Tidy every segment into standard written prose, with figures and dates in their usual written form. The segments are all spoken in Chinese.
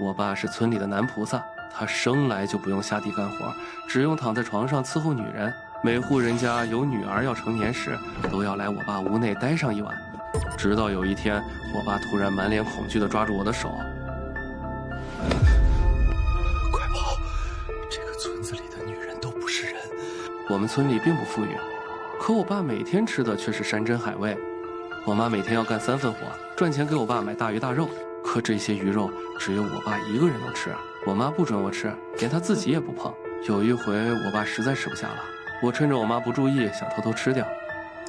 我爸是村裡的男菩薩，他生来就不用下地干活，只用躺在床上伺候女人。每户人家有女儿要成年时，都要来我爸屋内待上一晚。直到有一天，我爸突然满脸恐惧地抓住我的手。快跑！这个村子里的女人都不是人。我们村里并不富裕，可我爸每天吃的却是山珍海味。我媽每天要幹3份活，賺錢給我爸買大魚大肉，可這些魚肉只有我爸一個人能吃，我媽不准我吃，連她自己也不碰。有一回我爸實在吃不下了，我趁着我媽不注意想偷偷吃掉，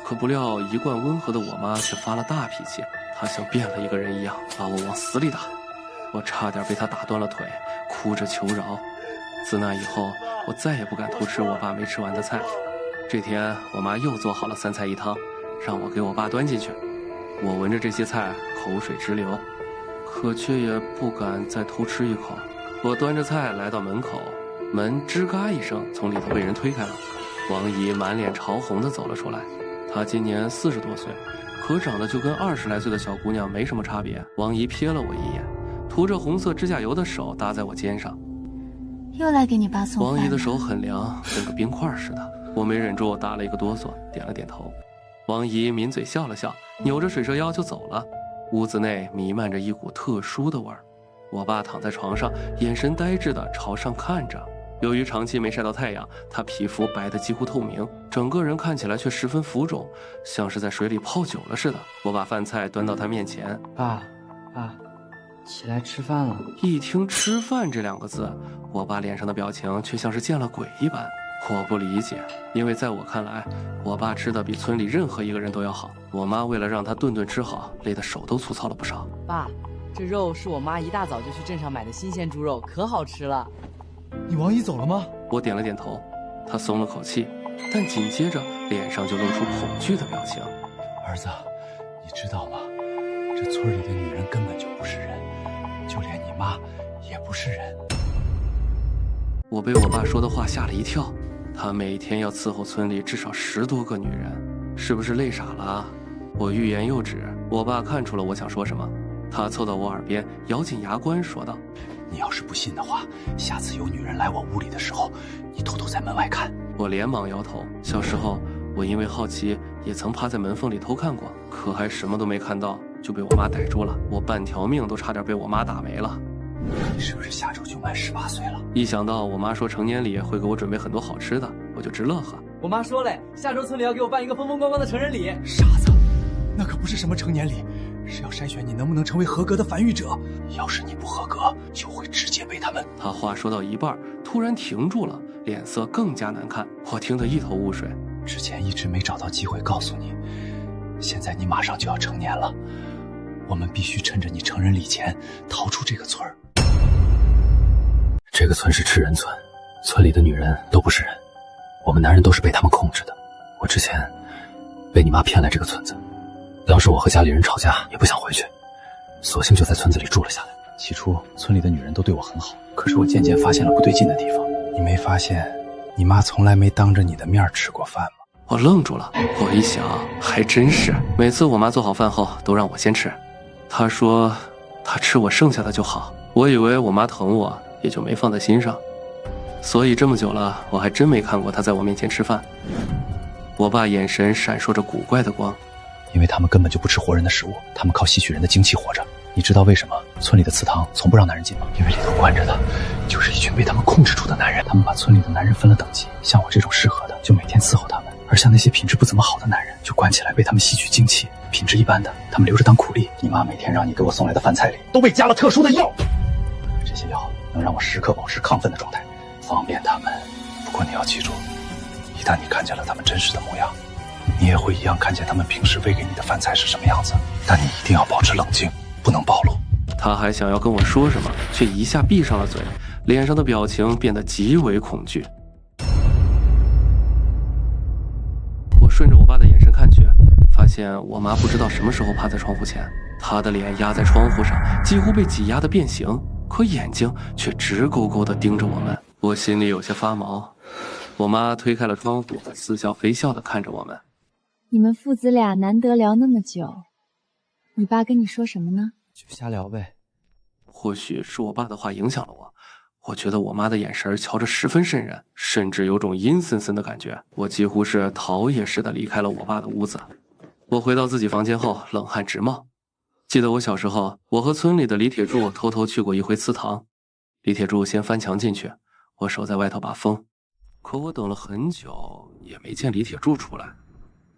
可不料一貫溫和的我媽卻發了大脾氣，她像變了一個人一樣把我往死裡打，我差點被她打斷了腿，哭着求饒。自那以後，我再也不敢偷吃我爸沒吃完的菜。這天我媽又做好了3菜1湯，讓我給我爸端進去。我聞着這些菜，口水直流，可卻也不敢再偷吃一口。我端着菜來到門口，門吱嘎一聲從裡頭被人推開了。王姨滿臉潮紅地走了出來，她今年40多歲，可長得就跟20來歲的小姑娘沒什麼差別。王姨瞥了我一眼，塗着紅色指甲油的手搭在我肩上。又來給你爸送飯。王姨的手很涼，跟個冰塊似的。我沒忍住打了一個哆嗦，點了點頭。王姨抿嘴笑了笑，扭着水蛇腰就走了。屋子內彌漫着一股特殊的味兒。我爸躺在床上，眼神呆滯地朝上看着。由於長期沒曬到太陽，他皮膚白得幾乎透明，整個人看起來卻十分浮腫，像是在水裡泡久了似的。我把飯菜端到他面前，爸，起來吃飯了。一聽吃飯這2個字，我爸臉上的表情卻像是見了鬼一般。我不理解，因為在我看來，我爸吃的比村裡任何一個人都要好。我媽為了讓他頓頓吃好，累得手都粗糙了不少。爸，這肉是我媽一大早就去鎮上買的新鮮豬肉，可好吃了。你王姨走了嗎？我點了點頭，他鬆了口氣，但緊接着臉上就露出恐懼的表情。兒子，你知道嗎？這村裡的女人根本就不是人，就連你媽也不是人。我被我爸說的話嚇了一跳。他每天要伺候村裡至少10多個女人，是不是累傻了？我欲言又止，我爸看出了我想說什麼，他湊到我耳邊，咬緊牙關說道：“你要是不信的話，下次有女人來我屋裡的時候，你偷偷在門外看。”我連忙搖頭。小時候，我因為好奇，也曾趴在門縫裡偷看過，可還什麼都沒看到，就被我媽逮住了。我半條命都差點被我媽打沒了。你是不是下周就滿18歲了？一想到我媽說成年禮會給我準備很多好吃的，我就直樂呵。我媽說嘞，下周村裡要給我辦一個風風光光的成人禮。傻子，那可不是什麼成年禮，是要篩選你能不能成為合格的繁育者。要是你不合格，就會直接被他們……他話說到一半，突然停住了，臉色更加難看。我聽得一頭霧水。之前一直沒找到機會告訴你，現在你馬上就要成年了，我們必須趁着你成人禮前逃出這個村兒。這個村是吃人村，村裡的女人都不是人，我們男人都是被他們控制的。我之前被你媽騙來這個村子，當時我和家裡人吵架，也不想回去，索性就在村子裡住了下來。起初村裡的女人都對我很好，可是我漸漸發現了不對勁的地方。你沒發現你媽從來沒當着你的面吃過飯嗎？我愣住了，我一想還真是，每次我媽做好飯後都讓我先吃，她說她吃我剩下的就好。我以為我媽疼我，也就沒放在心上，所以這麼久了，我還真沒看過她在我面前吃飯。我爸眼神閃爍着古怪的光。因為他們根本就不吃活人的食物，他們靠吸取人的精氣活着。你知道為什麼村裡的祠堂從不讓男人進嗎？因為裡頭關着的就是一群被他們控制住的男人。他們把村裡的男人分了等級，像我這種適合的就每天伺候他們，而像那些品質不怎麼好的男人就關起來被他們吸取精氣，品質一般的他們留着當苦力。你媽每天讓你給我送來的飯菜裡都被加了特殊的藥，這些藥能讓我時刻保持亢奮的狀態，方便他們。不過你要記住，一旦你看見了他們真實的模樣，你也會一樣看見他們平時餵給你的飯菜是什麼樣子，但你一定要保持冷靜，不能暴露。他還想要跟我說什麼，卻一下閉上了嘴，臉上的表情變得極為恐懼。我順着我爸的眼神看去，發現我媽不知道什麼時候趴在窗戶前，她的臉壓在窗戶上，幾乎被擠壓得變形，可眼睛卻直勾勾地盯着我們。我心裡有些發毛。我媽推開了窗戶，似笑非笑地看着我們。你們父子倆難得聊那麼久，你爸跟你說什麼呢？就瞎聊唄。或許是我爸的話影響了我，我覺得我媽的眼神瞧着十分瘆人，甚至有種陰森森的感覺。我幾乎是逃也似的離開了我爸的屋子。我回到自己房間後，冷汗直冒。記得我小時候，我和村里的李鐵柱偷偷去过一回祠堂。李鐵柱先翻牆進去，我守在外頭把風。可我等了很久，也沒見李鐵柱出来。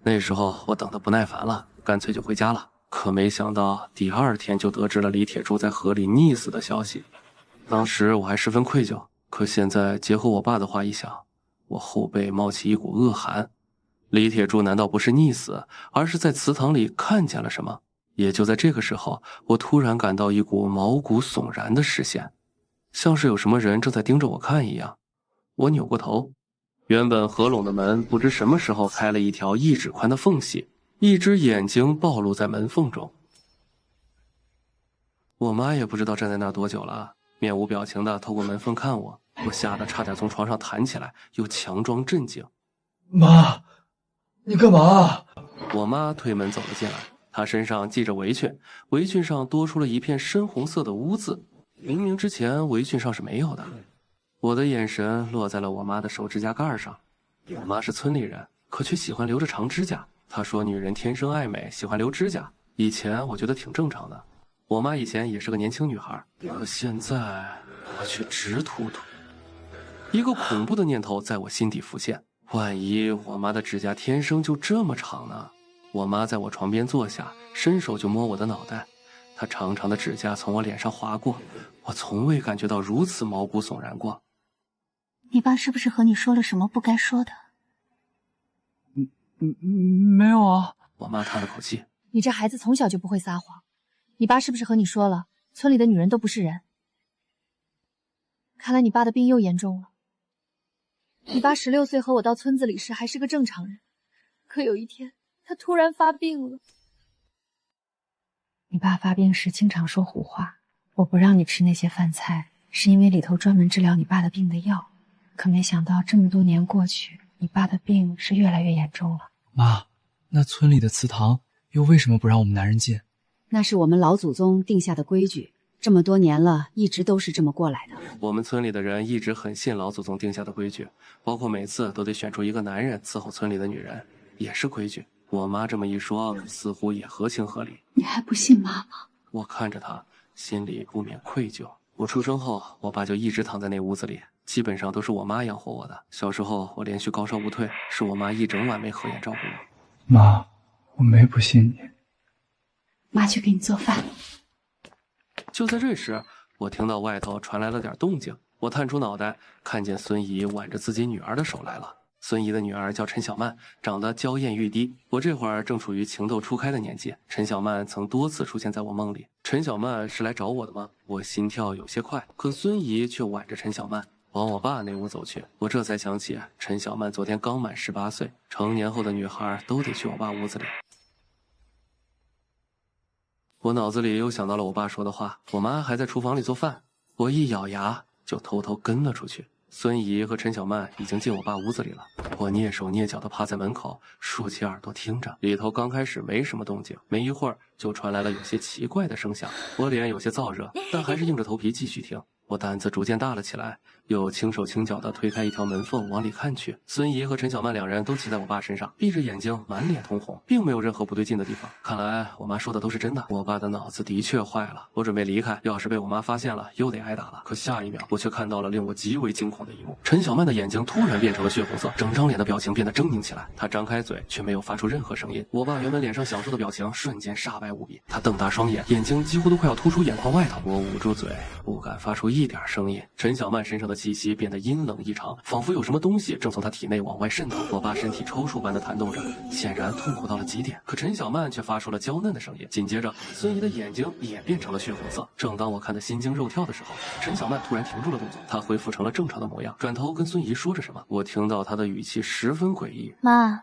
那時候我等得不耐煩了，乾脆就回家了。可沒想到第二天就得知了李鐵柱在河裡溺死的消息。當時我還十分愧疚，可現在結合我爸的話一想，我後背冒起一股惡寒。李鐵柱難道不是溺死，而是在祠堂裡看見了什麼？也就在這個時候，我突然感到一股毛骨悚然的視線，像是有什麼人正在盯着我看一樣。我扭過頭，原本合攏的門不知什麼時候開了一條1指寬的縫隙，一只眼睛暴露在門縫中。我媽也不知道站在那儿多久了，面無表情地透過门縫看我，我嚇得差點從床上彈起来，又強裝鎮靜。媽，你幹嘛？我媽推门走了進来，她身上繫着圍裙，圍裙上多出了一片深紅色的污渍，明明之前圍裙上是沒有的。我的眼神落在了我媽的手指甲蓋上。我媽是村里人，可却喜歡留着長指甲。她說女人天生愛美，喜歡留指甲。以前我覺得挺正常的，我媽以前也是個年輕女孩，可現在我卻直突突。一個恐怖的念頭在我心底浮現，萬一我媽的指甲天生就這麼長呢？我媽在我床邊坐下，伸手就摸我的腦袋，她長長的指甲從我臉上劃過，我從未感覺到如此毛骨悚然過。你爸是不是和你說了什么不該說的？没有啊。我媽嘆了口气，你这孩子從小就不會撒謊，你爸是不是和你說了，村裡的女人都不是人？看來你爸的病又嚴重了。你爸16歲和我到村子裡時還是個正常人，可有一天他突然發病了。你爸發病時經常說胡話，我不讓你吃那些飯菜，是因為裡頭專門治療你爸的病的藥。可沒想到這麼多年過去，你爸的病是越來越嚴重了。媽，那村裡的祠堂又為什麼不讓我們男人進？那是我們老祖宗定下的規矩，這麼多年了，一直都是這麼過來的。我們村裡的人一直很信老祖宗定下的規矩，包括每次都得選出一個男人伺候村裡的女人，也是規矩。我媽這麼一說，似乎也合情合理。你還不信媽媽？我看着她，心裡不免愧疚。我出生後，我爸就一直躺在那屋子裡，基本上都是我媽養活我的。小時候我連續高燒不退，是我媽一整晚沒合眼照顧我。媽，我沒不信你。媽去給你做飯。就在這時，我聽到外頭傳來了點動靜，我探出腦袋，看見孫姨挽着自己女兒的手來了。孫姨的女兒叫陳小曼，長得嬌豔欲滴。我這會兒正處於情竇初開的年紀，陳小曼曾多次出現在我夢裡。陳小曼是來找我的嗎？我心跳有些快，可孫姨卻挽着陳小曼往我爸那屋走去。我這才想起，陳小曼昨天剛滿18歲，成年後的女孩都得去我爸屋子裡。我腦子裡又想到了我爸說的話，我媽還在廚房裡做飯，我一咬牙就偷偷跟了出去。孫姨和陳小曼已經進我爸屋子裡了，我躡手躡腳地趴在門口，豎起耳朵聽着。裡頭剛開始沒什麼動靜，沒一會兒就傳來了有些奇怪的聲響。我臉有些燥熱，但還是硬着頭皮繼續聽。我膽子逐漸大了起來，又輕手輕腳地推開一條門縫往裡看去。孫姨和陳小曼兩人都騎在我爸身上，閉着眼睛，滿臉通紅，並沒有任何不對勁的地方。看來我媽說的都是真的，我爸的腦子的確壞了。我準備離開，要是被我媽發現了，又得挨打了。可下一秒，我卻看到了令我極為驚恐的一幕：陳小曼的眼睛突然變成了血紅色，整張臉的表情變得猙獰起來。她張開嘴，卻沒有發出任何聲音。我爸原本臉上享受的表情瞬間煞白無比，他瞪大雙眼，眼睛幾乎都快要突出眼眶外頭。我捂住嘴，不敢發出一點聲音。陳小曼身上的氣息變得陰冷異常，仿佛有什麼東西正從她體內往外滲透。我爸身體抽搐般的彈動着，顯然痛苦到了極點。可陳小曼卻發出了嬌嫩的聲音。緊接着，孫姨的眼睛也變成了血紅色。正當我看得心驚肉跳的時候，陳小曼突然停住了動作，她恢復成了正常的模樣，轉頭跟孫姨說着什麼。我聽到她的語氣十分詭異：“媽，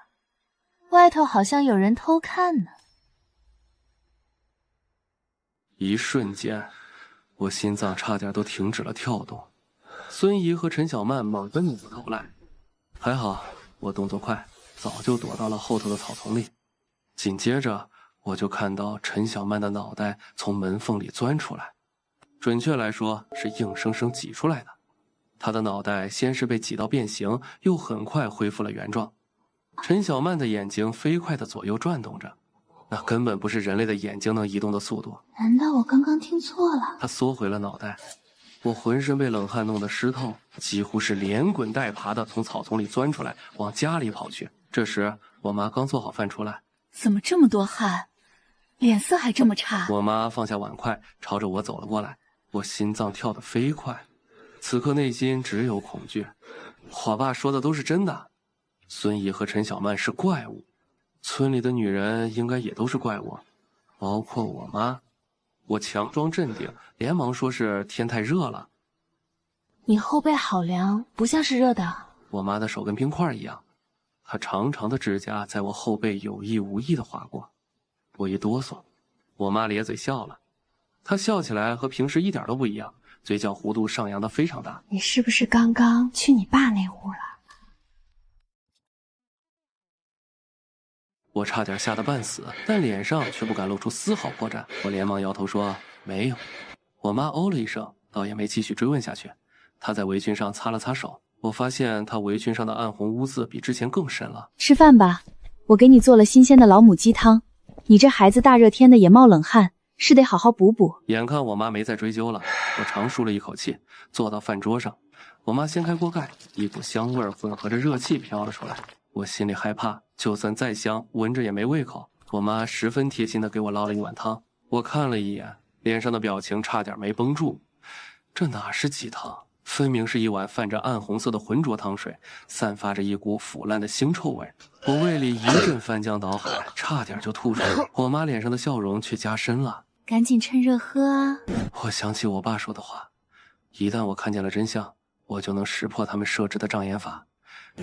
外頭好像有人偷看呢。”一瞬間，我心臟差點都停止了跳動。孫姨和陳小曼猛地扭過頭來，還好我動作快，早就躲到了後頭的草叢裡。緊接着，我就看到陳小曼的腦袋從門縫裡鑽出來，準確來說是硬生生擠出来的。他的腦袋先是被擠到變形，又很快恢復了原狀。陈小曼的眼睛飞快地左右轉動着，那根本不是人類的眼睛能移动的速度。難道我剛剛聽錯了？他縮回了腦袋，我渾身被冷汗弄得濕透，幾乎是連滾帶爬地從草叢裡鑽出來，往家裡跑去。這時，我媽剛做好飯出來。怎麼這麼多汗？臉色還這麼差？我媽放下碗筷，朝着我走了過來。我心臟跳得飛快，此刻內心只有恐懼。我爸說的都是真的，孙怡和陈小曼是怪物，村裡的女人應該也都是怪物，包括我媽。我强裝鎮定，連忙說是天太熱了。你後背好涼，不像是熱的。我媽的手跟冰塊一樣，她長長的指甲在我後背有意無意地劃過。我一哆嗦，我媽咧嘴笑了。她笑起来和平时一點都不一樣，嘴角弧度上揚的非常大。你是不是剛剛去你爸那屋了？我差點嚇得半死，但臉上卻不敢露出絲毫破綻。我連忙搖頭說沒有。我媽哦了一聲，倒也沒繼續追問下去。她在圍裙上擦了擦手，我發現她圍裙上的暗紅污渍比之前更深了。吃飯吧，我給你做了新鮮的老母雞湯。你這孩子大熱天的也冒冷汗，是得好好補補。眼看我媽沒再追究了，我長舒了一口氣，坐到飯桌上。我媽掀開鍋蓋，一股香味混合着熱氣飄了出來。我心裡害怕，就算再香，聞着也沒胃口。我媽十分貼心地給我撈了一碗湯，我看了一眼，臉上的表情差點沒繃住。這哪是雞湯，分明是一碗泛着暗紅色的渾濁湯水，散發着一股腐爛的腥臭味。我胃裡一陣翻江倒海，差點就吐出來。我媽臉上的笑容卻加深了。趕緊趁熱喝啊！我想起我爸說的話，一旦我看見了真相，我就能識破他們設置的障眼法。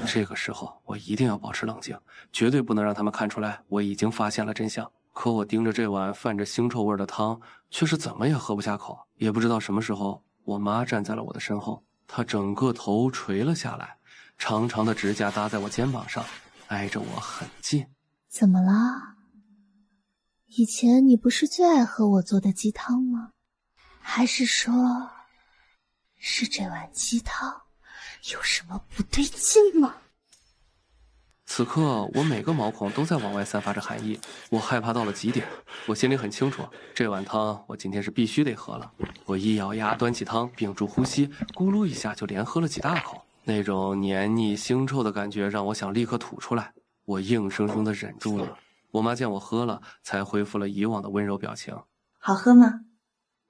這個時候我一定要保持冷靜，絕對不能讓他們看出來我已經發現了真相。可我盯着這碗泛着腥臭味的湯，卻是怎麼也喝不下口。也不知道什麼時候，我媽站在了我的身後，她整個頭垂了下來，長長的指甲搭在我肩膀上，挨着我很近。怎麼了？以前你不是最爱喝我做的雞湯嗎？還是說，是這碗雞湯有什麼不對勁嗎？此刻我每個毛孔都在往外散發着寒意，我害怕到了極點。我心裡很清楚，這碗湯我今天是必須得喝了。我一咬牙端起湯，屏住呼吸，咕嚕一下就連喝了幾大口。那種黏膩腥臭的感覺讓我想立刻吐出來，我硬生生的忍住了。我媽見我喝了，才恢復了以往的溫柔表情。好喝嗎？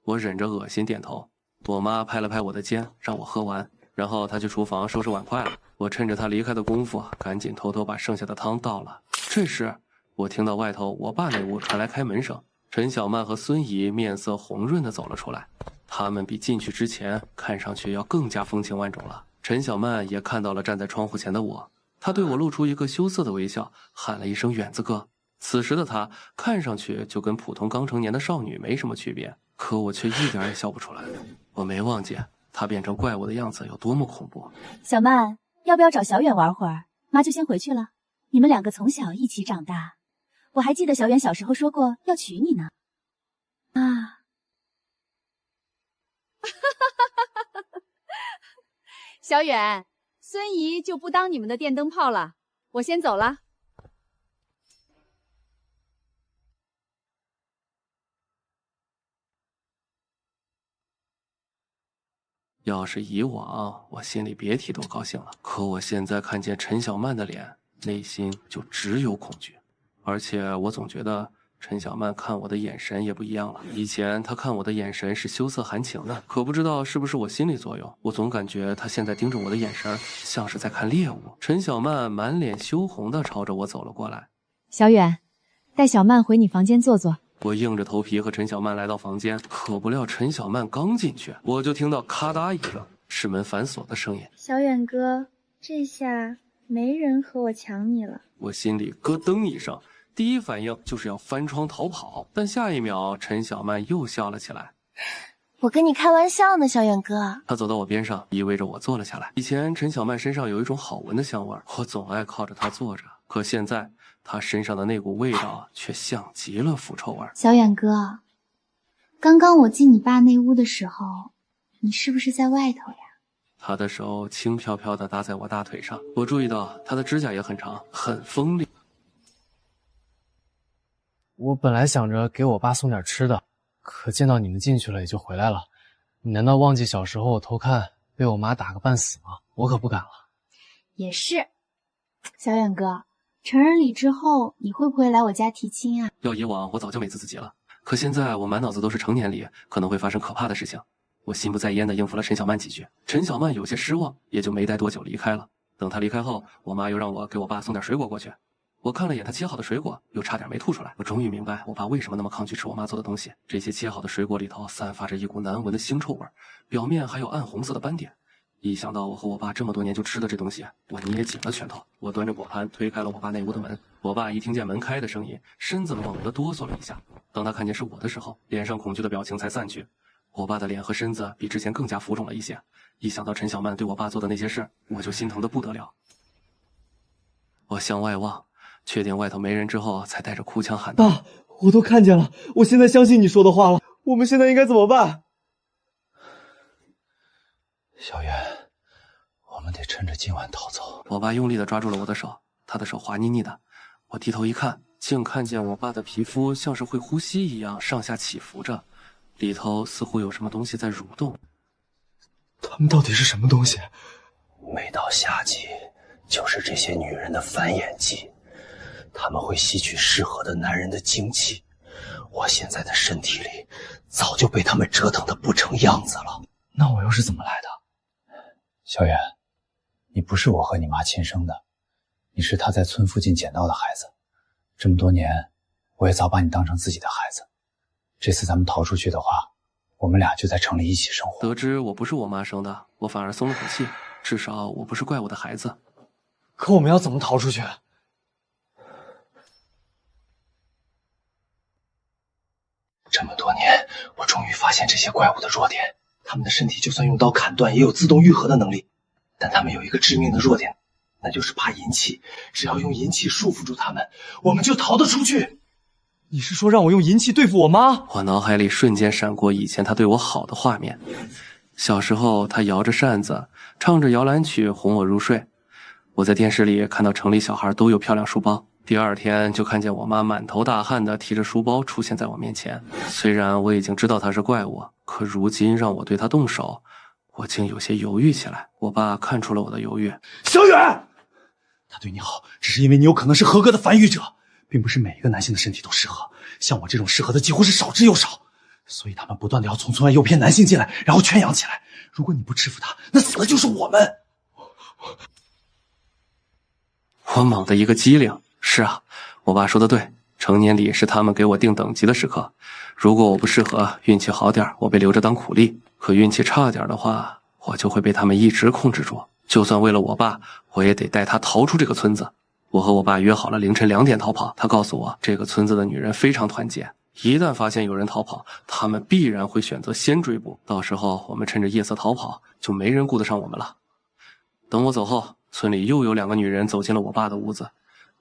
我忍着惡心點頭。我媽拍了拍我的肩，讓我喝完，然後她去廚房收拾碗筷了。我趁着她離開的功夫，趕緊偷偷把剩下的湯倒了。這時，我聽到外頭我爸那屋傳來開門聲，陳小曼和孫怡面色紅潤的走了出來。他們比進去之前看上去要更加風情萬種了。陳小曼也看到了站在窗戶前的我，她對我露出一個羞澀的微笑，喊了一聲遠子哥。此時的她看上去就跟普通剛成年的少女沒什麼區別，可我卻一點也笑不出來。我沒忘記她變成怪物的樣子有多麼恐怖。小曼，要不要找小遠玩會兒？媽就先回去了。你們兩個從小一起長大，我還記得小遠小時候說過要娶你呢。啊！小遠，孙怡就不当你们的電燈泡了，我先走了。要是以往，我心裡別提多高興了。可我現在看見陳小曼的臉，內心就只有恐懼。而且我總覺得陳小曼看我的眼神也不一樣了。以前她看我的眼神是羞澀含情的，可不知道是不是我心理作用，我總感覺她現在盯着我的眼神像是在看獵物。陳小曼滿臉羞紅地朝着我走了過來。小遠，帶小曼回你房間坐坐。我硬着頭皮和陳小曼來到房間，可不料陳小曼剛進去，我就听到咔嗒一声，是门反鎖的声音。小遠哥，這下沒人和我搶你了。我心裡咯噔一聲，第一反應就是要翻窗逃跑，但下一秒陳小曼又笑了起來。我跟你開玩笑呢，小遠哥。她走到我邊上，依偎着我坐了下來。以前陳小曼身上有一種好聞的香味，我總愛靠着她坐着，可現在她身上的那股味道卻像極了腐臭味。小遠哥，刚刚我进你爸那屋的时候，你是不是在外头呀？他的手輕飄飄地搭在我大腿上，我注意到他的指甲也很長，很鋒利。我本來想着給我爸送點吃的，可見到你們進去了也就回來了。你難道忘記小時候我偷看被我媽打個半死嗎？我可不敢了。也是，小遠哥，成人禮之後你會不會來我家提親啊？要以往我早就美滋自己了，可現在我滿腦子都是成年禮可能會發生可怕的事情。我心不在焉地應付了陳小曼幾句，陳小曼有些失望，也就沒待多久離開了。等她離開後，我媽又讓我給我爸送點水果過去。我看了眼她切好的水果，又差點沒吐出來。我終於明白我爸為什麼那麼抗拒吃我媽做的東西。這些切好的水果裡頭散發着一股難聞的腥臭味，表面還有暗紅色的斑點。一想到我和我爸這麼多年就吃的這東西，我捏緊了拳頭。我端着果盤推開了我爸那屋的門。我爸一聽見門開的聲音，身子猛地哆嗦了一下。當他看見是我的時候，臉上恐懼的表情才散去。我爸的臉和身子比之前更加浮腫了一些。一想到陳小曼對我爸做的那些事，我就心疼得不得了。我向外望，確定外頭沒人之後，才帶着哭腔喊道：爸，我都看見了，我現在相信你說的話了。我們現在應該怎麼辦？小遠，我們得趁着今晚逃走。我爸用力地抓住了我的手，他的手滑腻腻的。我低頭一看，竟看見我爸的皮膚像是會呼吸一樣上下起伏着，裡頭似乎有什麼東西在蠕動。他們到底是什麼東西？每到夏季，就是這些女人的繁衍季，她們會吸取適合的男人的精氣。我現在的身體裡早就被他們折騰得不成樣子了。那我又是怎麼來的？小遠，你不是我和你媽親生的，你是她在村附近撿到的孩子。這麼多年，我也早把你當成自己的孩子。這次咱們逃出去的話，我們倆就在城裡一起生活。得知我不是我媽生的，我反而鬆了口氣，至少我不是怪物的孩子。可我們要怎麼逃出去？這麼多年，我終於發現這些怪物的弱點。他們的身體就算用刀砍斷，也有自動愈合的能力，但他們有一個致命的弱點，那就是怕阴氣。只要用阴气束縛住他們，我們就逃得出去。你是說讓我用阴氣對付我媽？我腦海裡瞬間閃過以前她對我好的畫面。小時候，她搖着扇子，唱着搖籃曲哄我入睡。我在電視裡看到城裡小孩都有漂亮書包，第二天就看見我媽滿頭大汗的提着書包出現在我面前。雖然我已經知道她是怪物，可如今讓我對她動手，我竟有些猶豫起來。我爸看出了我的猶豫。小遠，他對你好，只是因為你有可能是合格的繁育者，並不是每一個男性的身體都適合，像我這種適合的幾乎是少之又少，所以他們不斷的要從村外誘騙男性進來，然後圈養起來。如果你不制服他，那死的就是我們。我猛地一個機靈，是啊，我爸說的對，成年禮是他們給我定等級的時刻。如果我不適合，運氣好點，我被留着當苦力；可運氣差點的話，我就會被他們一直控制住。就算為了我爸，我也得帶他逃出這個村子。我和我爸約好了凌晨2點逃跑，他告訴我，這個村子的女人非常團結，一旦發現有人逃跑，他們必然會選擇先追捕，到時候我們趁着夜色逃跑，就沒人顧得上我們了。等我走後，村裡又有2個女人走進了我爸的屋子。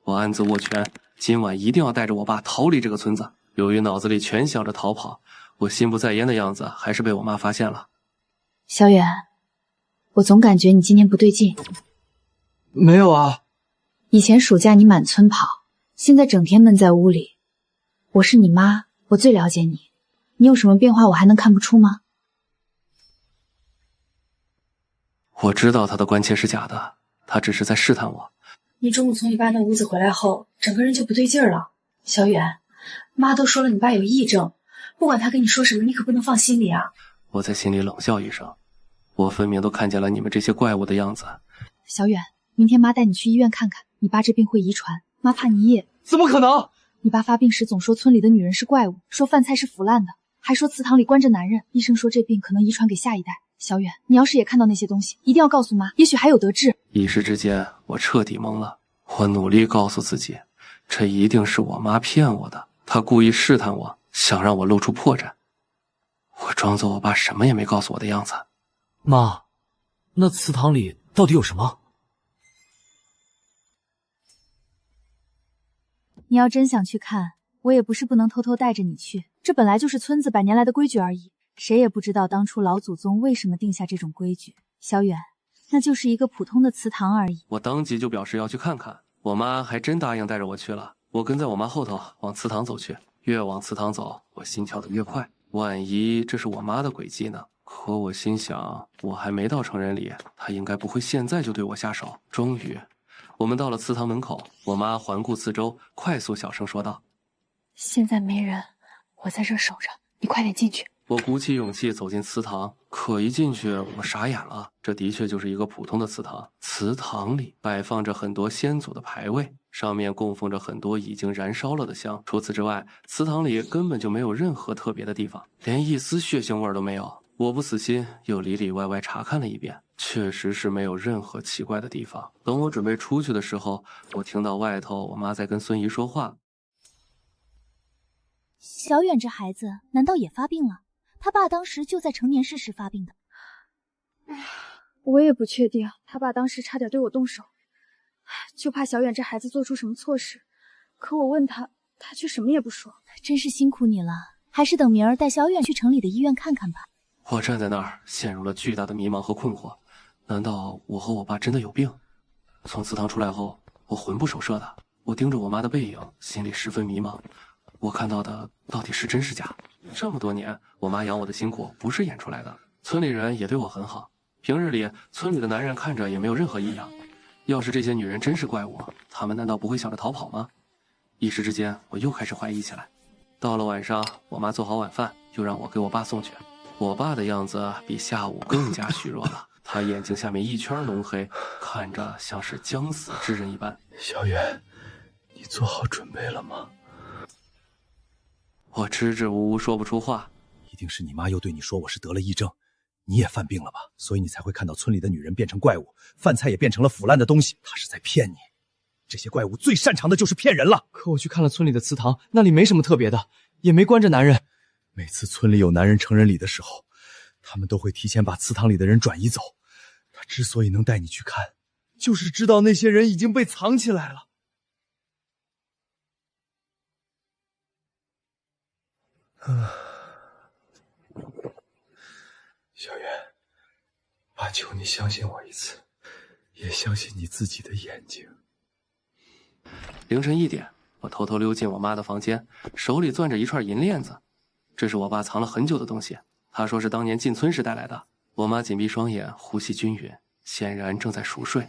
我暗自握拳，今晚一定要帶着我爸逃離這個村子。由於腦子裡全想着逃跑，我心不在焉的樣子還是被我媽發現了。小遠，我總感覺你今年不對勁。沒有啊，以前暑假你滿村跑，現在整天悶在屋裡。我是你媽，我最了解你，你有什麼變化我還能看不出嗎？我知道他的關切是假的，他只是在試探我。你中午從你爸那屋子回來後，整個人就不对勁了。小遠，媽都說了你爸有癔症，不管他跟你說什麼，你可不能放心裡啊。我在心裡冷笑一聲，我分明都看見了你們這些怪物的樣子。小遠，明天媽帶你去醫院看看，你爸這病会遺傳，媽怕你也……怎麼可能？你爸發病時總說村裡的女人是怪物，說飯菜是腐爛的，還說祠堂裡關着男人，醫生說這病可能遺傳給下一代。小遠，你要是也看到那些東西，一定要告訴媽，也許還有得治。一時之間，我徹底懵了。我努力告訴自己，這一定是我媽騙我的，她故意試探我，想讓我露出破绽。我裝作我爸什麼也沒告訴我的樣子。媽，那祠堂裡到底有什麼？你要真想去看，我也不是不能偷偷帶着你去。這本來就是村子100年來的規矩而已，誰也不知道当初老祖宗为什麼定下這種規矩。小遠，那就是一個普通的祠堂而已。我當即就表示要去看看，我媽還真答應帶着我去了。我跟在我媽後頭往祠堂走去，越往祠堂走，我心跳得越快。萬一這是我媽的詭計呢？可我心想，我還沒到成人禮，她應該不會現在就對我下手。終於，我們到了祠堂門口，我媽環顧四周，快速小聲說道：“現在沒人，我在這守着，你快點進去。”我鼓起勇氣走進祠堂，可一進去我傻眼了。這的確就是一個普通的祠堂，祠堂裡擺放着很多先祖的牌位，上面供奉着很多已經燃燒了的香。除此之外，祠堂裡根本就沒有任何特別的地方，連一絲血腥味都沒有。我不死心，又裡裡外外查看了一遍，確實是沒有任何奇怪的地方。等我準備出去的時候，我聽到外頭我媽在跟孫姨說話。小遠這孩子難道也發病了？他爸當時就在成年世時發病的。我也不確定，他爸當時差點對我動手，就怕小遠這孩子做出什麼錯事。可我問他，他卻什麼也不說。真是辛苦你了，還是等明兒帶小遠去城裡的醫院看看吧。我站在那兒，陷入了巨大的迷茫和困惑。難道我和我爸真的有病？從祠堂出來後，我魂不守舍的，我盯着我媽的背影，心裡十分迷茫。我看到的到底是真是假？這麼多年，我媽養我的辛苦不是演出來的。村裡人也對我很好，平日裡村裡的男人看着也沒有任何異樣。要是這些女人真是怪物，她們難道不會想着逃跑嗎？一時之間，我又開始懷疑起來。到了晚上，我媽做好晚飯，又讓我給我爸送去。我爸的樣子比下午更加虛弱了，他眼睛下面一圈濃黑，看着像是將死之人一般。小遠，你做好準備了嗎？我支支吾吾說不出話。一定是你媽又對你說我是得了癔症，你也犯病了吧？所以你才會看到村裡的女人變成怪物，飯菜也變成了腐爛的東西。她是在騙你。這些怪物最擅長的就是騙人了。可我去看了村裡的祠堂，那裡沒什麼特別的，也沒關着男人。每次村裡有男人成人禮的時候，他們都會提前把祠堂裡的人轉移走。他之所以能帶你去看，就是知道那些人已經被藏起來了。小遠，爸求你相信我一次，也相信你自己的眼睛。凌晨1點，我偷偷溜進我媽的房間，手裡攥着一串銀鏈子。這是我爸藏了很久的東西，他說是當年進村時帶來的。我媽緊閉雙眼，呼吸均勻，顯然正在熟睡。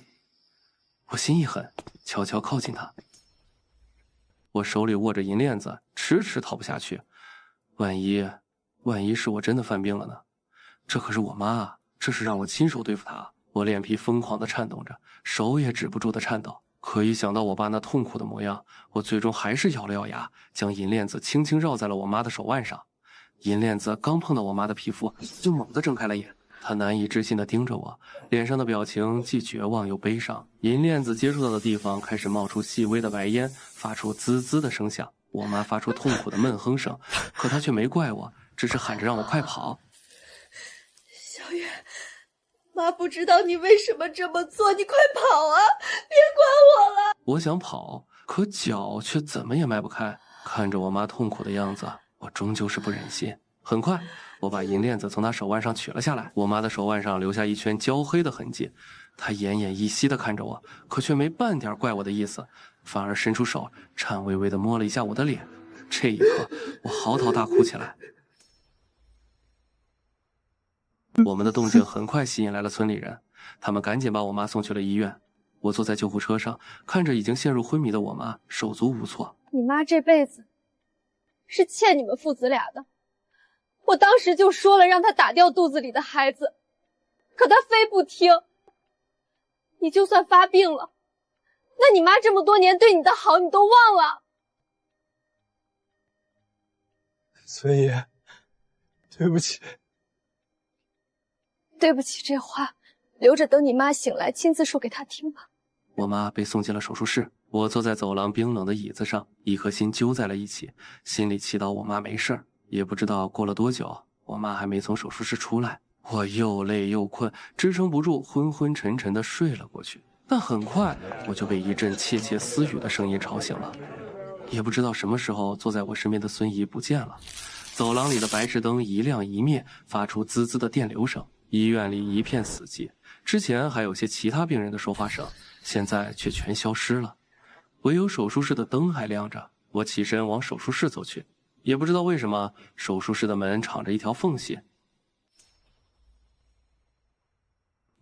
我心一狠，悄悄靠近她。我手裡握着银鏈子，遲遲掏不下去。萬一是我真的犯病了呢？這可是我媽啊，這是讓我親手對付她。我臉皮瘋狂地顫動着，手也止不住地顫抖。可一想到我爸那痛苦的模樣，我最終還是咬了咬牙，將銀鏈子輕輕繞在了我媽的手腕上。銀鏈子剛碰到我媽的皮膚，就猛地睜開了眼。她難以置信地盯着我，臉上的表情既絕望又悲傷。銀鏈子接觸到的地方開始冒出細微的白煙，發出滋滋的聲響。我媽發出痛苦的悶哼聲，可她卻沒怪我，只是喊着讓我快跑。小遠，媽不知道你為什麼這麼做，你快跑啊，別管我了。我想跑，可腳卻怎麼也邁不開。看着我媽痛苦的樣子，我終究是不忍心。很快，我把銀鏈子從她手腕上取了下來。我媽的手腕上留下一圈焦黑的痕跡，她奄奄一息地看着我，可卻沒半點怪我的意思，反而伸出手，顫巍巍地摸了一下我的臉。這一刻，我嚎啕大哭起來。我們的動靜很快吸引來了村裡人，他們趕緊把我媽送去了醫院。我坐在救護車上，看着已經陷入昏迷的我媽，手足無措。你媽這輩子是欠你們父子倆的。我當時就說了讓她打掉肚子裡的孩子，可她非不聽。你就算發病了，那你媽這麼多年對你的好你都忘了。孙姨，對不起。对不起这话留着等你媽醒來親自說給她聽吧。我媽被送進了手術室，我坐在走廊冰冷的椅子上，一顆心揪在了一起，心裡祈禱我媽沒事兒。也不知道過了多久，我媽還沒從手術室出來，我又累又困，支撐不住，昏昏沉沉地睡了過去。但很快我就被一陣竊竊私語的聲音吵醒了。也不知道什麼時候，坐在我身邊的孫姨不見了，走廊裡的白熾燈一亮一滅，發出滋滋的電流聲。醫院裡一片死寂，之前還有些其他病人的說話聲，現在卻全消失了，唯有手術室的燈還亮着。我起身往手術室走去，也不知道為什麼，手術室的門敞着一條縫隙。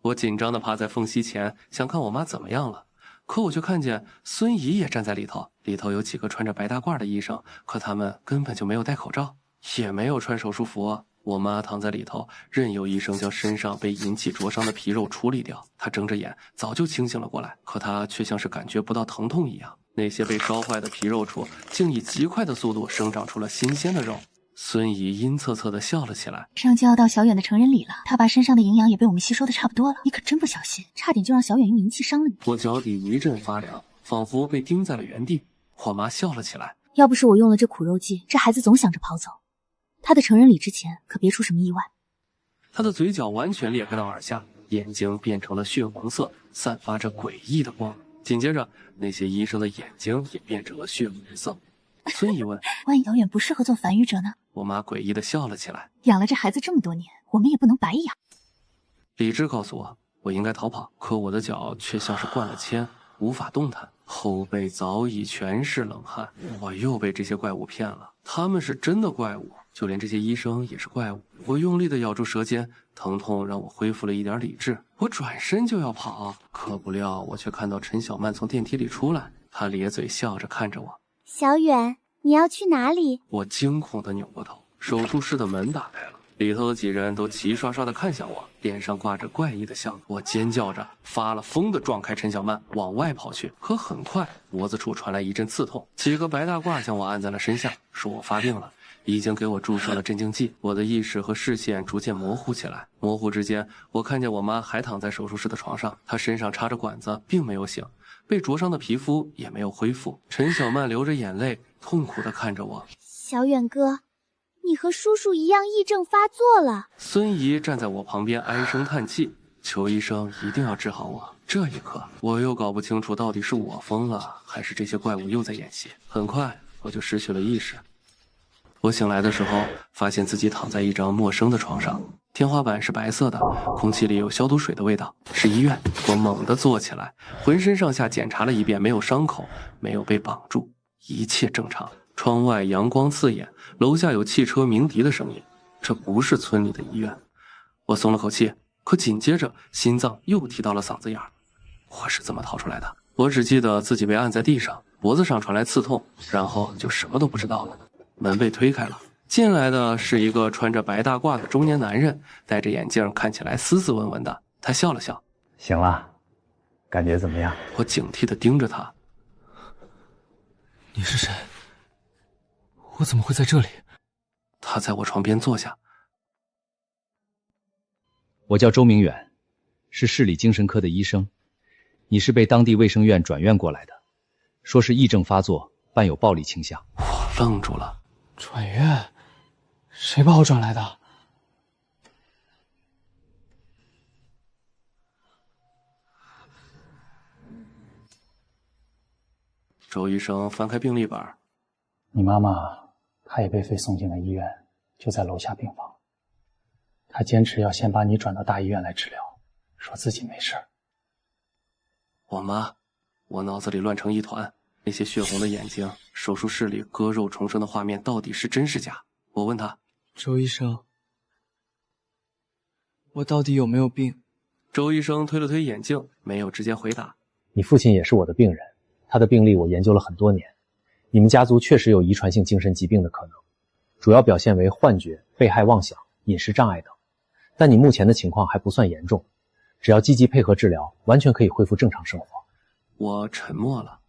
我緊張地趴在縫隙前，想看我媽怎麼樣了，可我卻看見孫姨也站在裡頭，裡頭有幾個穿着白大褂的醫生，可他們根本就沒有戴口罩，也沒有穿手術服。我媽躺在裡頭，任由醫生将身上被引起灼傷的皮肉處理掉。她睜着眼，早就清醒了過來，可她卻像是感覺不到疼痛一樣。那些被燒壞的皮肉處，竟以極快的速度生長出了新鮮的肉。孫姨陰恻恻地笑了起來。上就要到小遠的成人禮了，他把身上的營養也被我們吸收的差不多了，你可真不小心，差點就讓小遠用靈氣傷了你。我腳底一陣發涼，仿佛被釘在了原地。我媽笑了起来。要不是我用了这苦肉計，這孩子總想着跑走。他的成人禮之前可別出什麼意外。他的嘴角完全裂開到耳下，眼睛變成了血紅色，散發着詭異的光。緊接着，那些醫生的眼睛也變成了血紅色。孫姨問：萬一小遠不適合做繁育者呢？我媽詭異地笑了起來。養了這孩子這麼多年，我們也不能白養。理智告訴我，我應該逃跑，可我的腳卻像是灌了鉛，無法動彈，後背早已全是冷汗。我又被這些怪物騙了，他們是真的怪物，就連這些醫生也是怪物。我用力地咬住舌尖，疼痛讓我恢復了一點理智。我轉身就要跑，可不料我卻看到陳小曼從電梯裡出來，她咧嘴笑着看着我。小遠，你要去哪裡？我驚恐地扭過頭，手術室的門打開了，裡頭的幾人都齊刷刷地看向我，臉上掛着怪異的笑。我尖叫着發了瘋地撞開陳小曼，往外跑去。可很快脖子處傳來一陣刺痛，幾個白大褂將我按在了身下，說我發病了，已經給我注射了鎮靜劑。我的意識和視線逐漸模糊起來，模糊之間，我看見我媽還躺在手術室的床上，她身上插着管子，並沒有醒，被灼傷的皮膚也沒有恢復。陳小曼流着眼淚，痛苦地看着我。小遠哥，你和叔叔一樣癔症發作了。孫姨站在我旁邊唉聲嘆氣，求醫生一定要治好我。這一刻，我又搞不清楚到底是我瘋了，還是這些怪物又在演戲。很快，我就失去了意識。我醒來的時候，發現自己躺在一張陌生的床上，天花板是白色的，空氣裡有消毒水的味道，是醫院。我猛地坐起來，渾身上下檢查了一遍，沒有傷口，沒有被綁住，一切正常。窗外陽光刺眼，樓下有汽車鳴笛的聲音，這不是村裡的醫院。我鬆了口氣，可緊接着心臟又提到了嗓子眼兒。我是怎麼逃出來的？我只記得自己被按在地上，脖子上傳來刺痛，然後就什麼都不知道了。門被推開了，進來的是一個穿着白大褂的中年男人，戴着眼鏡，看起來斯斯文文的。他笑了笑：醒了，感覺怎麼樣？我警惕地盯着他。你是誰？我怎麼會在這裡？他在我床邊坐下。我叫周明遠，是市里精神科的醫生。你是被當地衛生院轉院過來的，說是癔症發作，伴有暴力傾向。我愣住了。轉院？誰把我轉來的？周醫生翻開病歷本。你媽媽她也被非送進了醫院，就在樓下病房。她堅持要先把你轉到大醫院來治療，說自己沒事。我媽，我腦子裡亂成一團，那些血紅的眼睛，手術室裡割肉重生的畫面到底是真是假？我問他：周醫生，我到底有沒有病？周醫生推了推眼鏡，沒有直接回答。你父親也是我的病人，他的病歷我研究了很多年。你們家族確實有遺傳性精神疾病的可能，主要表現為幻覺、被害妄想、飲食障礙等。但你目前的情況還不算嚴重，只要積極配合治療，完全可以恢復正常生活。我沉默了。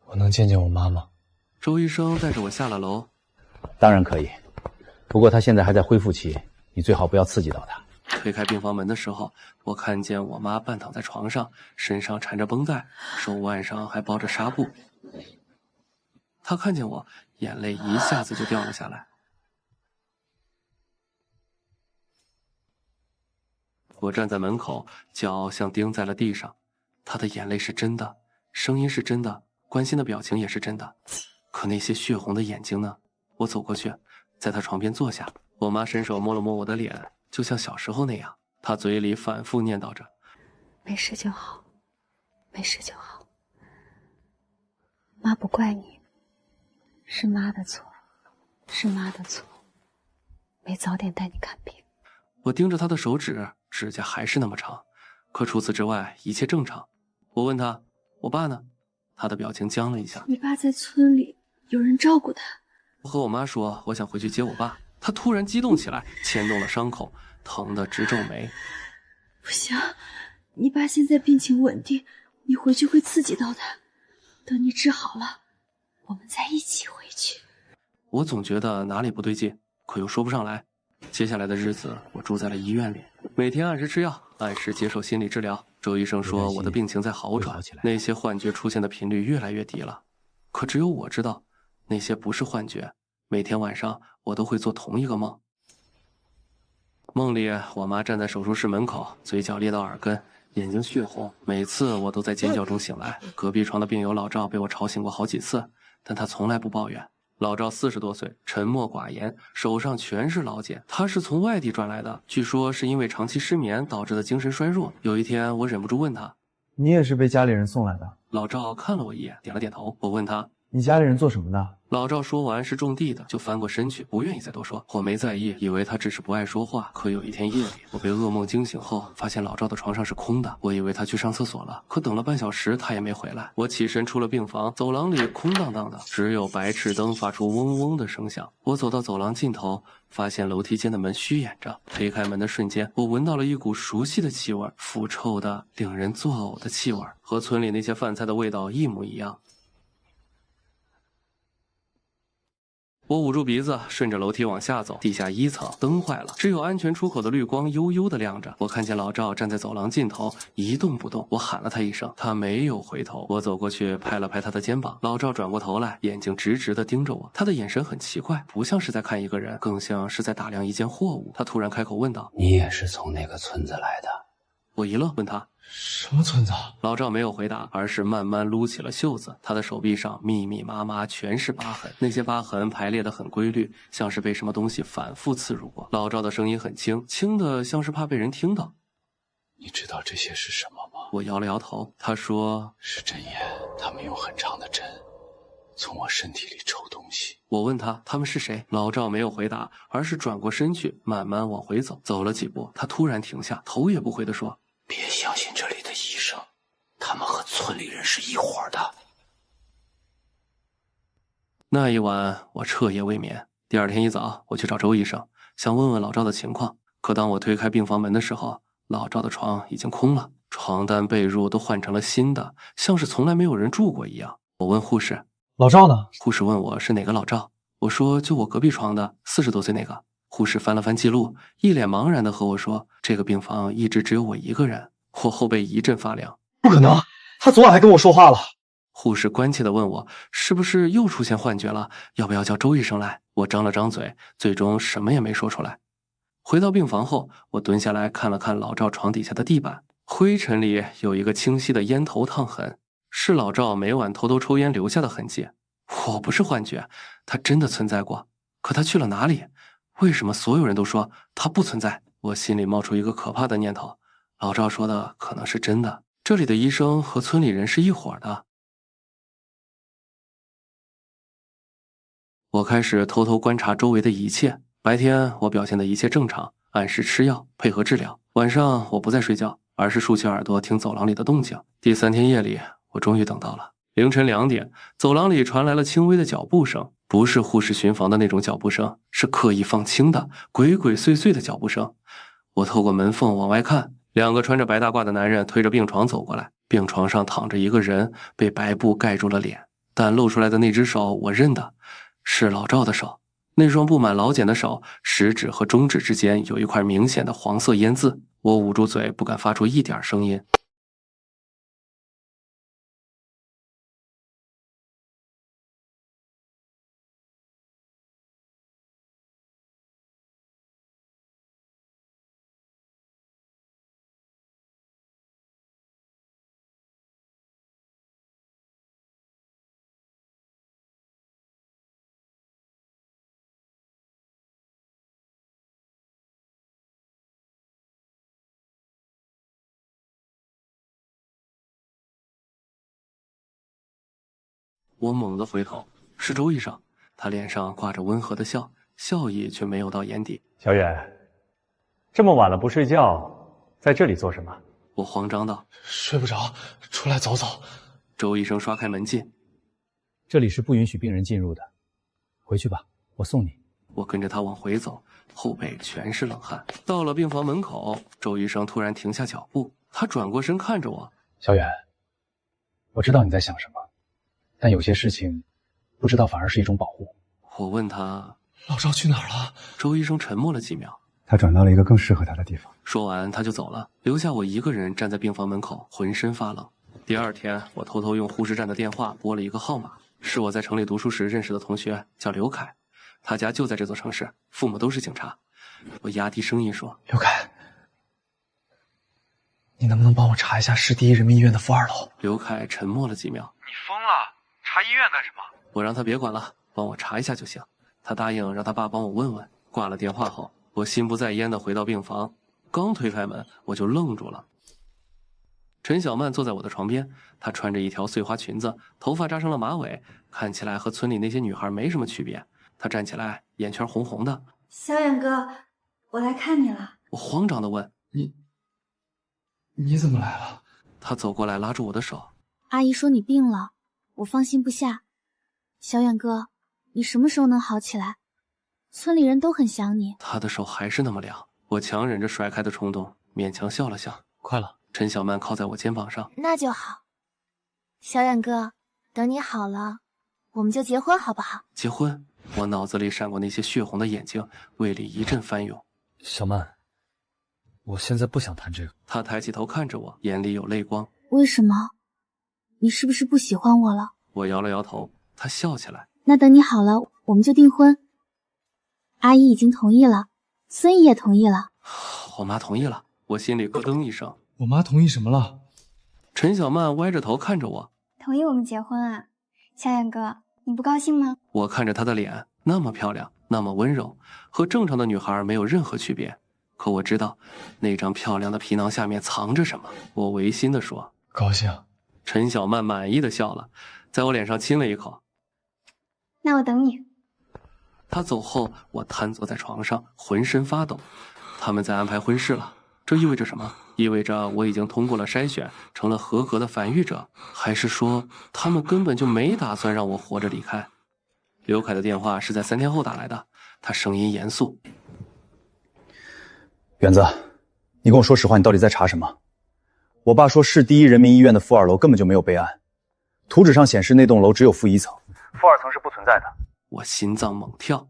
我能見見我媽嗎？周醫生帶着我下了樓。當然可以，不過她現在還在恢復期，你最好不要刺激到她。推開病房門的時候，我看見我媽半躺在床上，身上纏着繃帶，手腕上還包着紗布。她看見我，眼淚一下子就掉了下來。我站在門口，腳像釘在了地上。她的眼淚是真的，聲音是真的，關心的表情也是真的。可那些血紅的眼睛呢？我走过去，在他床邊坐下，我媽伸手摸了摸我的臉，就像小時候那樣。她嘴裡反覆念叨着：“沒事就好，沒事就好。媽不怪你，是媽的錯，是媽的錯，沒早點帶你看病。”我盯着她的手指，指甲還是那麼長，可除此之外一切正常。我問她：“我爸呢？”她的表情僵了一下。你爸在村裡，有人照顧他。我和我媽說我想回去接我爸，她突然激動起來，牽動了傷口，疼得直皺眉。不行，你爸現在病情穩定，你回去會刺激到他。等你治好了，我們再一起回去。我總覺得哪裡不對勁，可又說不上來。接下來的日子，我住在了醫院裡，每天按時吃药，按時接受心理治療。周醫生说我的病情在好轉，那些幻覺出現的頻率越來越低了。可只有我知道，那些不是幻覺。每天晚上我都會做同一個夢。夢裡我媽站在手術室門口，嘴角裂到耳根，眼睛血紅。每次我都在尖叫中醒來。隔壁床的病友老趙被我吵醒過好幾次，但他從來不抱怨。老趙40多歲，沉默寡言，手上全是老繭。他是從外地轉來的，據說是因為長期失眠導致的精神衰弱。有一天我忍不住問他：“你也是被家裡人送來的？”老趙看了我一眼，點了點頭。我問他：“你家裡人做什麼的？”老趙說完是種地的，就翻過身去，不願意再多說。我沒在意，以為他只是不愛說話。可有一天夜裡，我被噩夢驚醒後，發現老趙的床上是空的。我以為他去上廁所了，可等了半小時，他也沒回來。我起身出了病房，走廊裡空蕩蕩的，只有白炽燈發出嗡嗡的聲響。我走到走廊盡頭，發現樓梯間的門虛掩着。推開門的瞬間，我聞到了一股熟悉的氣味，腐臭的令人作嘔的氣味，和村裡那些飯菜的味道一模一樣。我捂住鼻子，順着樓梯往下走。地下1層燈壞了，只有安全出口的綠光悠悠地亮着。我看見老趙站在走廊盡頭，一動不動。我喊了他一聲，他沒有回頭。我走過去拍了拍他的肩膀。老趙轉過頭來，眼睛直直地盯着我。他的眼神很奇怪，不像是在看一個人，更像是在打量一件貨物。他突然開口問道：“你也是從那個村子來的？”我一愣，問他：“什麼村子？”老趙沒有回答，而是慢慢擼起了袖子。他的手臂上密密麻麻全是疤痕，那些疤痕排列得很規律，像是被什麼東西反覆刺入過。老趙的聲音很輕，輕的像是怕被人聽到。“你知道這些是什麼嗎？”我搖了搖頭。他說：“是針眼，他們用很長的針從我身體裡抽東西。”我問他他們是誰，老趙沒有回答，而是轉過身去，慢慢往回走。走了幾步，他突然停下，頭也不回地說：“別相信這裡的醫生，他們和村裡人是一夥的。”那一晚我徹夜未眠。第二天一早，我去找周醫生，想問問老趙的情況。可當我推開病房門的時候，老趙的床已經空了，床單被褥都換成了新的，像是從來沒有人住過一樣。我問護士：“老趙呢？”護士問我是哪個老趙，我說就我隔壁床的40多歲那個。護士翻了翻記錄，一臉茫然地和我說：“這個病房一直只有我一個人。”我後背一陣發涼。不可能，他昨晚還跟我說話了。護士關切地問我，是不是又出現幻覺了？要不要叫周醫生來？我張了張嘴，最終什麼也沒說出來。回到病房後，我蹲下來看了看老趙床底下的地板，灰塵裡有一個清晰的煙頭燙痕，是老趙每晚偷偷抽煙留下的痕跡。我不是幻覺，他真的存在過。可他去了哪裡？為什麼所有人都說他不存在？我心裡冒出一個可怕的念頭，老趙說的可能是真的，這裡的醫生和村裡人是一夥的。我開始偷偷觀察周圍的一切。白天我表現的一切正常，按時吃藥，配合治療。晚上我不再睡覺，而是豎起耳朵聽走廊裡的動靜。第3天夜裡，我終於等到了。凌晨2點，走廊裡傳來了輕微的腳步聲，不是護士巡房的那種腳步聲，是刻意放輕的鬼鬼祟祟的脚步声。我透過門縫往外看，2個穿着白大褂的男人推着病床走過來，病床上躺着一個人，被白布蓋住了臉，但露出來的那只手我認得，是老趙的手。那雙布滿老茧的手，食指和中指之間有一塊明顯的黃色烟渍。我捂住嘴，不敢發出一點聲音。我猛地回頭，是周医生，他脸上掛着温和的笑，笑意却没有到眼底。小远，这麼晚了不睡覺，在這裡做什麼？我慌張道：“睡不着，出來走走。”周醫生刷開門禁：“這裡是不允許病人進入的，回去吧，我送你。”我跟着他往回走，後背全是冷汗。到了病房門口，周醫生突然停下腳步，他轉過身看着我：“小遠，我知道你在想什麼，但有些事情不知道反而是一種保護。”我問他：“老趙去哪兒了？”周醫生沉默了幾秒。他轉到了一個更適合他的地方。說完他就走了，留下我一個人站在病房門口，渾身發冷。第二天，我偷偷用護士站的電話撥了一個號碼，是我在城裡讀書時認識的同學，叫劉凱，他家就在這座城市，父母都是警察。我壓低聲音說：“劉凱，你能不能幫我查一下市第一人民醫院的負2樓？”劉凱沉默了幾秒：“你瘋了？查醫院幹什麼？”我讓他別管了，幫我查一下就行。他答應讓他爸幫我問問。掛了電話後，我心不在焉地回到病房，剛推開門，我就愣住了。陳小曼坐在我的床邊，她穿着一條碎花裙子，頭髮扎上了馬尾，看起來和村裡那些女孩沒什麼區別。她站起來，眼圈紅紅的：“小遠哥，我來看你了。”我慌張地問：“你怎麼來了？”她走過來拉住我的手：“阿姨說你病了，我放心不下。小遠哥，你什麼時候能好起來？村裡人都很想你。”她的手還是那麼涼，我強忍着甩開的衝動，勉強笑了笑：“快了。”陳小曼靠在我肩膀上：“那就好。小遠哥，等你好了，我們就結婚好不好？”結婚？我腦子裡閃過那些血紅的眼睛，胃裡一陣翻湧。小曼，我現在不想談這個。她抬起頭看着我，眼裡有淚光。為什麼？你是不是不喜歡我了？我搖了搖頭。她笑起來：“那等你好了，我們就訂婚。阿姨已經同意了，孫姨也同意了。”我媽同意了。我心裡咯噔一聲。我媽同意什麼了？陳小曼歪着頭看着我：“同意我們結婚啊，小遠哥，你不高興嗎？”我看着她的臉，那麼漂亮，那麼溫柔，和正常的女孩沒有任何區別。可我知道，那張漂亮的皮囊下面藏着什麼。我違心地說：“高興。”陳小曼滿意的笑了，在我臉上親了一口。“那我等你。”她走後，我癱坐在床上，渾身發抖。他們在安排婚事了。這意味着什麼？意味着我已經通過了篩選，成了合格的繁育者，還是說他們根本就沒打算讓我活着離開？劉凱的電話是在3天後打來的，他聲音嚴肅：“遠子，你跟我說實話，你到底在查什麼？我爸說市第一人民醫院的負2樓根本就沒有備案，圖紙上顯示那棟樓只有負1層，負2層是不存在的。”我心臟猛跳。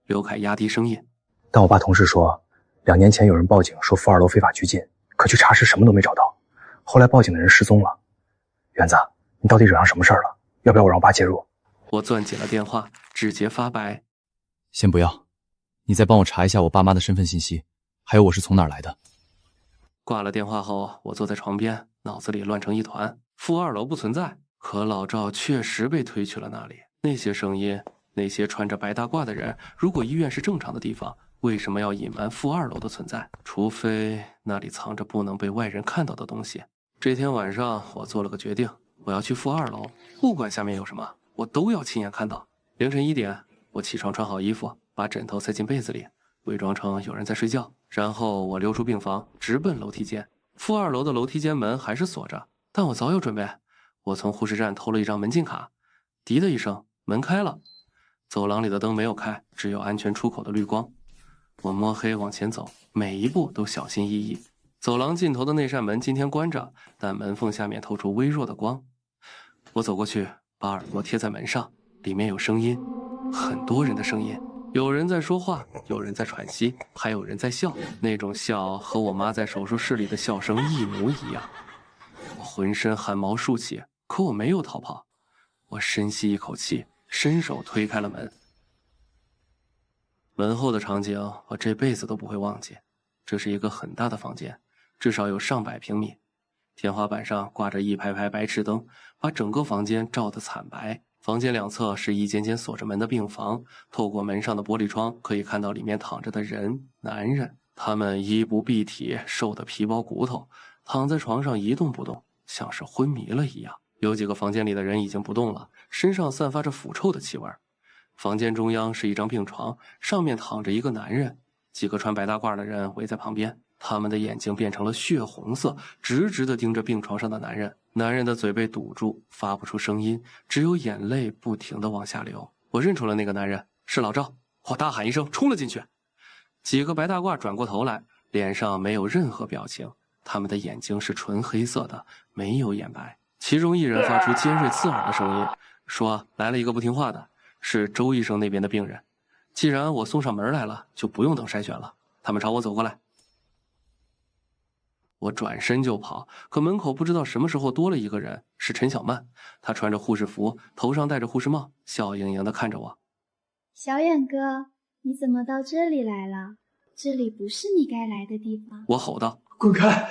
劉凱壓低聲音：“但我爸同事說，2年前有人報警說負2樓非法拘禁，可去查時什麼都沒找到。後來報警的人失蹤了。遠子，你到底惹上什麼事兒了？要不要我讓我爸介入？”我攥緊了電話，指節發白。先不要，你再幫我查一下我爸媽的身份信息，還有我是從哪兒來的。掛了電話後，我坐在床邊，腦子裡亂成一團。負2樓不存在，可老趙確實被推去了那裡。那些聲音，那些穿着白大褂的人，如果醫院是正常的地方，為什麼要隱瞞負2樓的存在？除非那裡藏着不能被外人看到的東西。這天晚上，我做了個決定，我要去負2樓，不管下面有什麼，我都要親眼看到。凌晨1點，我起床穿好衣服，把枕頭塞進被子裡，偽裝成有人在睡覺，然後我溜出病房，直奔樓梯間。負2樓的樓梯間門還是鎖着，但我早有準備。我從護士站偷了一張门禁卡，滴的一聲，門開了。走廊裡的燈沒有開，只有安全出口的綠光。我摸黑往前走，每一步都小心翼翼。走廊盡頭的那扇門今天關着，但門縫下面透出微弱的光。我走過去，把耳朵貼在門上，裡面有聲音，很多人的聲音，有人在說話，有人在喘息，還有人在笑。那種笑和我媽在手術室裡的笑聲一模一樣。我渾身汗毛豎起，可我沒有逃跑。我深吸一口氣，伸手推開了门。门後的场景我這輩子都不會忘記。這是一個很大的房間，至少有上百平米。天花板上掛着一排排白熾燈，把整個房間照得慘白。房間兩側是一間間鎖着門的病房，透過門上的玻璃窗可以看到裡面躺着的人，男人。他們衣不蔽體，瘦得皮包骨頭，躺在床上一動不動，像是昏迷了一樣。有几個房間裡的人已經不動了，身上散發着腐臭的氣味。房間中央是一張病床，上面躺着一個男人，幾個穿白大褂的人圍在旁邊，他們的眼睛變成了血紅色，直直地盯着病床上的男人。男人的嘴被堵住，發不出聲音，只有眼淚不停地往下流。我認出了那個男人，是老趙。我大喊一聲，衝了進去。幾個白大褂轉過頭來，臉上沒有任何表情，他們的眼睛是純黑色的，沒有眼白。其中一人發出尖銳刺耳的聲音，說來了一個不聽話的，是周醫生那邊的病人。既然我送上門來了，就不用等篩選了。他們朝我走過來，我轉身就跑，可門口不知道什麼時候多了一個人，是陳小曼。她穿着護士服，頭上戴着護士帽，笑盈盈地看着我。小遠哥，你怎麼到這裡來了？這裡不是你該來的地方。我吼道：滾開！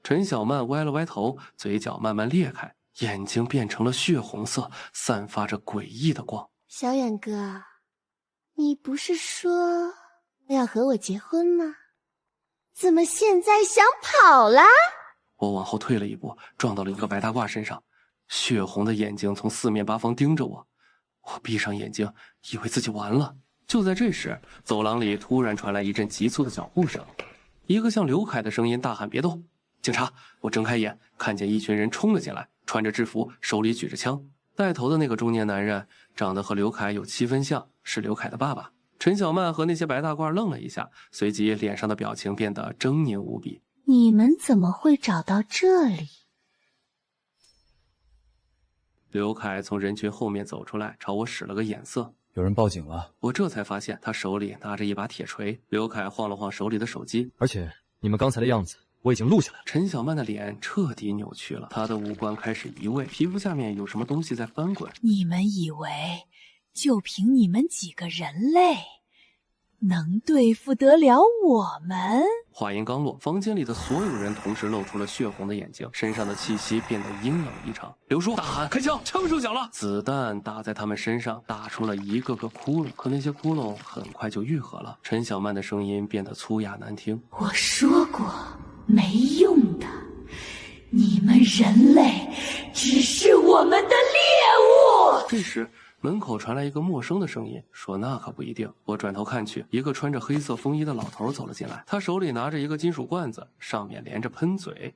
陳小曼歪了歪頭，嘴角慢慢裂開，眼睛變成了血紅色，散發着詭異的光。小遠哥，你不是說要和我結婚嗎？怎麼現在想跑啦？我往後退了一步，撞到了一個白大褂身上，血紅的眼睛從四面八方盯着我。我閉上眼睛，以為自己完了。就在這時，走廊裡突然傳來一陣急促的腳步聲，一個像劉凱的聲音大喊：別動！警察！我睜開眼，看見一群人衝了進來，穿着制服，手裡舉着槍。帶頭的那個中年男人長得和劉凱有7分像，是劉凱的爸爸。陳小曼和那些白大褂愣了一下，隨即臉上的表情變得猙獰無比。你們怎麼會找到這裡？劉凱從人群後面走出來，朝我使了個眼色。有人報警了。我這才發現他手裡拿着一把鐵錘。劉凱晃了晃手裡的手機，而且你们剛才的樣子我已經錄下來了。陳小曼的臉徹底扭曲了，她的五官開始移位，皮膚下面有什麼東西在翻滾。你們以為就憑你們幾個人類能對付得了我們？話音剛落，房間裡的所有人同時露出了血紅的眼睛，身上的氣息變得陰冷異常。劉叔大喊：開槍！槍手響了！子彈打在他們身上，打出了一個個窟窿，可那些窟窿很快就愈合了。陳小曼的聲音變得粗啞難聽：我說過沒用的，你們人類只是我們的獵物。這時門口傳來一個陌生的聲音，說那可不一定。我轉頭看去，一個穿着黑色風衣的老頭走了進來，他手裡拿着一個金屬罐子，上面連着噴嘴。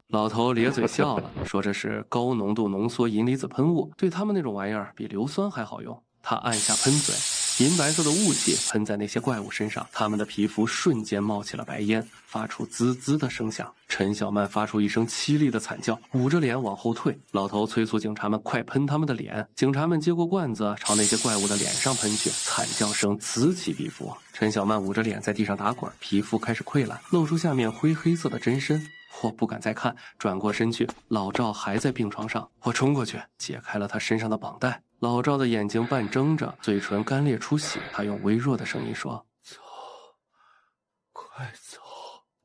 老頭咧嘴笑了，說這是高濃度濃縮銀離子噴霧，對他們那種玩意兒比硫酸還好用。他按下噴嘴，銀白色的霧氣噴在那些怪物身上，他們的皮膚瞬間冒起了白煙，發出滋滋的聲響。陳小曼發出一聲淒厲的慘叫，捂着臉往後退。老頭催促警察們快噴他們的臉，警察們接過罐子朝那些怪物的臉上噴去，慘叫聲此起彼伏。陳小曼捂着臉在地上打滾，皮膚開始潰爛，露出下面灰黑色的真身。我不敢再看，轉過身去，老趙還在病床上。我衝過去解開了他身上的綁帶。老趙的眼睛半睜着，嘴唇乾裂出血，他用微弱的聲音說：走，快走。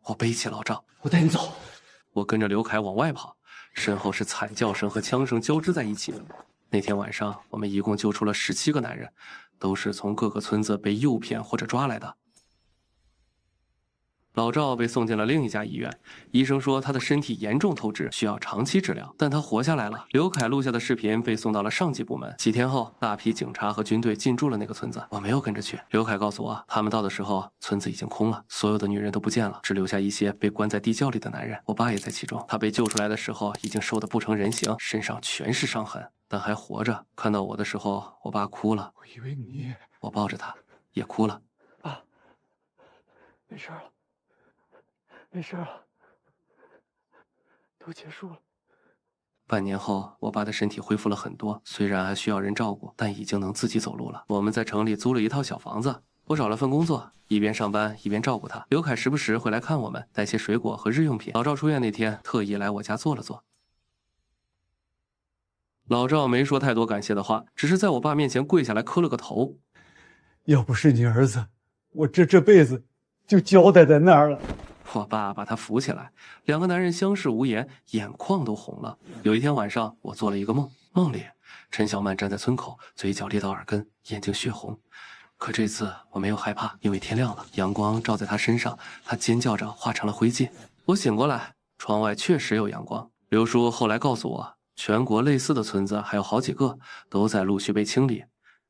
我背起老趙，我帶你走。我跟着劉凱往外跑，身後是慘叫聲和槍聲交織在一起。那天晚上我們一共救出了17個男人，都是從各個村子被誘騙或者抓來的。老趙被送進了另一家醫院，醫生說他的身體嚴重透支，需要長期治療，但他活下來了。劉凱錄下的視頻被送到了上級部門。幾天後，大批警察和軍隊進駐了那個村子，我沒有跟着去。劉凱告訴我，他們到的時候，村子已經空了，所有的女人都不見了，只留下一些被關在地窖裡的男人。我爸也在其中，他被救出來的時候已經瘦得不成人形，身上全是傷痕，但還活着。看到我的時候，我爸哭了。我以為你……我抱着他，也哭了。爸，沒事了。沒事了，都結束了。半年後，我爸的身體恢復了很多，雖然還需要人照顧，但已經能自己走路了。我們在城裡租了一套小房子，我找了份工作，一邊上班一邊照顧他。劉凱時不時會來看我們，帶些水果和日用品。老趙出院那天，特意來我家坐了坐。老趙沒說太多感謝的話，只是在我爸面前跪下來磕了個頭。要不是你兒子，我這輩子就交代在那兒了。我爸把他扶起來，兩個男人相視無言，眼眶都紅了。有一天晚上，我做了一個夢，夢裡陳小曼站在村口，嘴角裂到耳根，眼睛血紅。可這次我沒有害怕，因為天亮了，陽光照在他身上，他尖叫着化成了灰燼。我醒過來，窗外確實有陽光。劉叔後來告訴我，全國類似的村子還有好幾個，都在陸續被清理。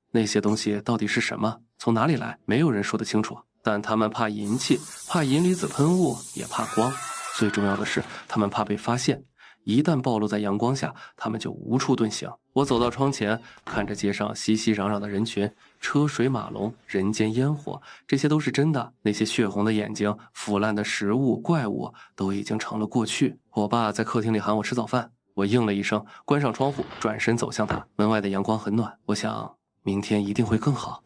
那些東西到底是什麼，從哪裡來，沒有人說得清楚。但他們怕银氣，怕银离子噴霧，也怕光。最重要的是，他們怕被发现。一旦暴露在陽光下，他們就無處遁形。我走到窗前，看着街上熙熙攘攘的人群，車水馬龍，人間煙火，這些都是真的。那些血紅的眼睛、腐爛的食物、怪物，都已經成了過去。我爸在客廳裡喊我吃早飯，我應了一聲，關上窗戶，轉身走向他。門外的陽光很暖，我想明天一定會更好。